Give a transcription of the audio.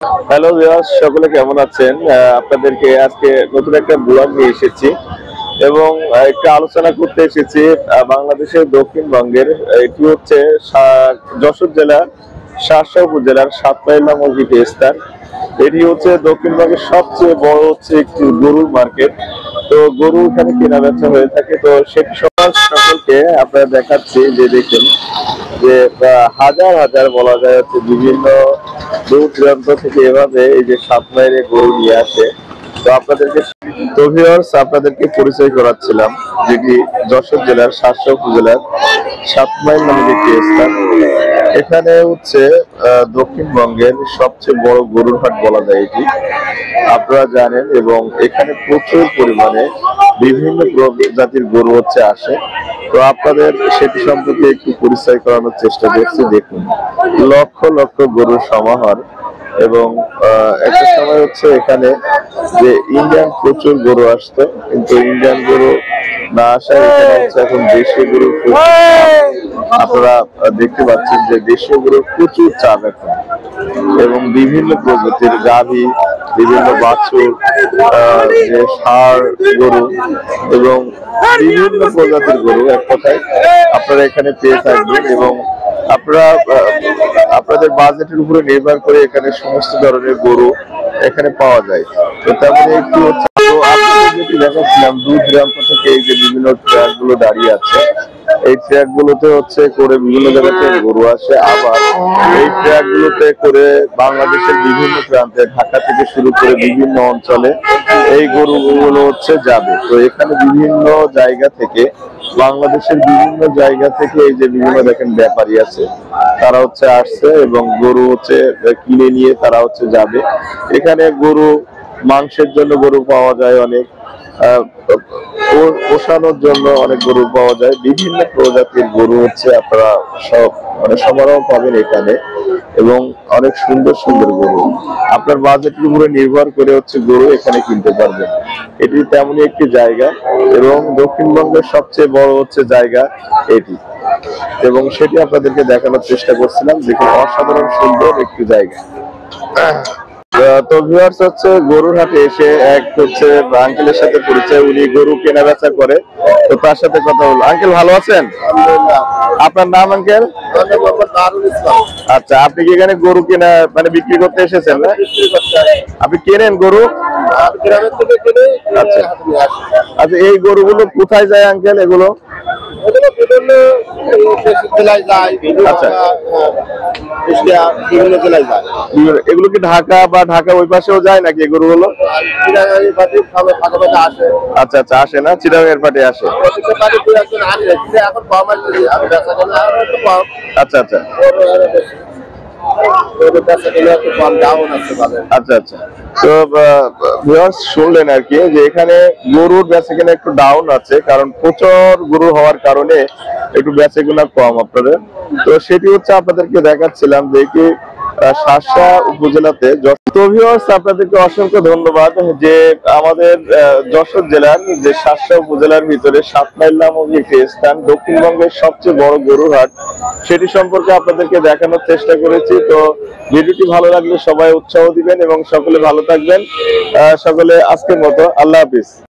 Hello viewers, সকলে কেমন আছেন? আপনাদেরকে আজকে নতুন একটা ব্লগ নিয়ে এসেছি এবং একটা আলোচনা করতে এসেছি বাংলাদেশের দক্ষিণবঙ্গের। এটি হচ্ছে যশোর জেলার শার্শা উপজেলার সাতপাইলা মসজিদ স্থান। এটি হচ্ছে দক্ষিণবঙ্গের সবচেয়ে বড় হচ্ছে একটি গরুর মার্কেট। তো গরু এখানে কেনা বেচা হয়ে থাকে। তো সেটি সকলকে আপনারা দেখাচ্ছি যে দেখুন যে হাজার হাজার বলা যায় হচ্ছে বিভিন্ন দূর দূরান্ত থেকে এভাবে এই যে সাতমাইলে গরু নিয়ে আসে। তো ভিউয়ার্স, আপনাদেরকে পরিচয় করাচ্ছিলাম যেটি যশোর জেলার শার্শা উপজেলার সাতমাইল নামে একটি স্থান। এখানে হচ্ছে দক্ষিণবঙ্গের সবচেয়ে বড় গরুর হাট বলা যায় এটি, আপনারা জানেন। এবং এখানে প্রচুর পরিমাণে বিভিন্ন জাতির গরু হচ্ছে আসে। তো আপনাদের সেটি সম্পর্কে একটু পরিচয় করানোর চেষ্টা করছি। দেখুন, লক্ষ লক্ষ গরুর সমাহার। এবং একটা সময় হচ্ছে এখানে যে ইন্ডিয়ান প্রচুর গরু আসতো, কিন্তু ইন্ডিয়ান গরু না আসায় এখানে হচ্ছে এখন দেশীয় গরু। আপনারা দেখতে পাচ্ছেন যে দেশীয় গরুর প্রচুর চাপ এখন, এবং বিভিন্ন প্রজাতির গাভী, বিভিন্ন বাছুর, যে ষাঁড় গরু এবং বিভিন্ন প্রজাতির গরু এক কথায় আপনারা এখানে পেয়ে থাকবেন। এবং আপনারা আপনাদের বাজেটের উপরে নির্ভর করে এখানে সমস্ত ধরনের গরু এখানে পাওয়া যায়। তো তেমন একটু হচ্ছে আপনাদের যেটি দেখাচ্ছিলাম দূর দূরান্ত থেকে এই যে বিভিন্ন ট্রাক গুলো দাঁড়িয়ে আছে, এই ট্রাক গুলোতে হচ্ছে করে বিভিন্ন জায়গা থেকে গরু আসে। আবার এই ট্রাক গুলোতে করে বাংলাদেশের বিভিন্ন প্রান্তে, ঢাকা থেকে শুরু করে বিভিন্ন অঞ্চলে এই গরুগুলো হচ্ছে যাবে। তো এখানে বিভিন্ন জায়গা থেকে, বাংলাদেশের বিভিন্ন জায়গা থেকে এই যে বিভিন্ন দেখেন ব্যাপারী আছে, তারা হচ্ছে আসছে এবং গরু হচ্ছে কিনে নিয়ে তারা হচ্ছে যাবে। এখানে গরু মাংসের জন্য গরু পাওয়া যায় অনেক, পোষানোর জন্য অনেক গরু পাওয়া যায়। বিভিন্ন প্রজাতির গরু হচ্ছে আপনারা সব সমারোহ পাবেন এখানে, এবং অনেক সুন্দর সুন্দর গরু আপনার বাজেটের উপরে নির্ভর করে হচ্ছে গরু এখানে কিনতে পারবেন। এটি তেমনই একটি জায়গা, এবং দক্ষিণবঙ্গের সবচেয়ে বড় হচ্ছে জায়গা এটি, এবং সেটি আপনাদেরকে দেখানোর চেষ্টা করছিলাম। দেখুন, অসাধারণ সুন্দর একটি জায়গা। তো ভিউয়ার্স, হচ্ছে গরুর হাটে এসে এক হচ্ছে আঙ্কেলের সাথে পরিচয়, উনি গরু কেনা বেচা করে। তো তার সাথে কথা হলো। আঙ্কেল ভালো আছেন? আপনার নাম আঙ্কেল? আচ্ছা, আপনি কি এখানে গরু কেনা মানে বিক্রি করতে এসেছেন না? আপনি কেনেন গরু? আচ্ছা আচ্ছা, এই গরুগুলো কোথায় যায় আঙ্কেল? এগুলো এগুলো কি ঢাকা বা ঢাকা ওই পাশেও যায় নাকি এগুলো? আচ্ছা আচ্ছা, আসে না, চিটাগাংয়ের পাটে আসে। আচ্ছা আচ্ছা আচ্ছা আচ্ছা। তো শুনলেন আর কি যে এখানে গরুর বেচাকেনা একটু ডাউন আছে, কারণ প্রচুর গরু হওয়ার কারণে একটু বেচাকেনা কম আপনাদের। তো সেটি হচ্ছে আপনাদেরকে দেখাচ্ছিলাম যে কি শার্শা উপজেলাতে। তো ভিউয়ার্স, আপনাদেরকে অসংখ্য ধন্যবাদ যে আমাদের যশোর জেলার যে শার্শা উপজেলার ভিতরে সাতমাইল নামক একটি স্থান, দক্ষিণবঙ্গের সবচেয়ে বড় গরুর হাট, সেটি সম্পর্কে আপনাদেরকে দেখানোর চেষ্টা করেছি। তো ভিডিওটি ভালো লাগলে সবাই উৎসাহ দিবেন এবং সকলে ভালো থাকবেন। সকলে আজকের মতো আল্লাহ হাফিজ।